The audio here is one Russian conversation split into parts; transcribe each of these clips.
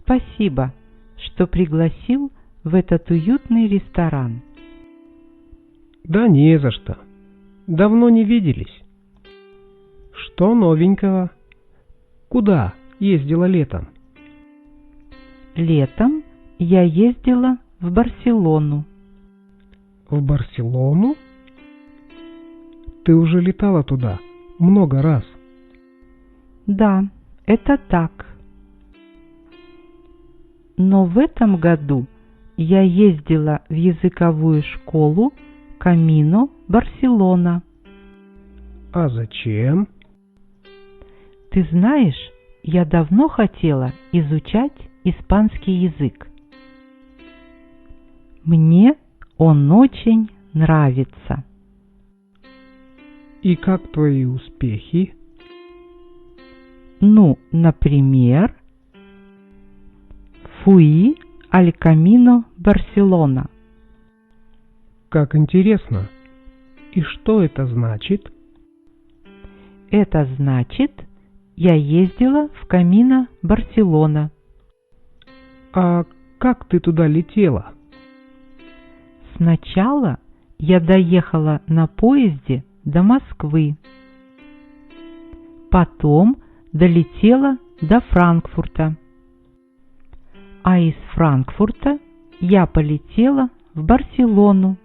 Спасибо, что пригласил в этот уютный ресторан. Да не за что. Давно не виделись. Что новенького? Куда ездила летом? Летом я ездила в Барселону. В Барселону? Ты уже летала туда много раз. Да, это так. Но в этом году я ездила в языковую школу Камино Барселона. А зачем? Ты знаешь, я давно хотела изучать испанский язык. Мне он очень нравится. И как твои успехи? Ну, например, «Fui al Camino Barcelona». Как интересно. И что это значит? Это значит, я ездила в Камино Барселона. А как ты туда летела? Сначала я доехала на поезде до Москвы. Потом долетела до Франкфурта. А из Франкфурта я полетела в Барселону.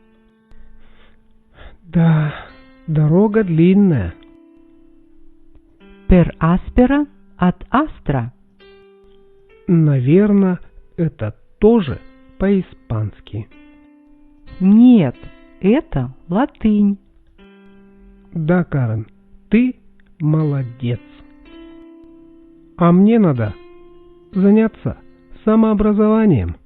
Да, дорога длинная. Per aspera ad astra. Наверное, это тоже по-испански. Нет, это латынь. Да, Карен, ты молодец. А мне надо заняться самообразованием.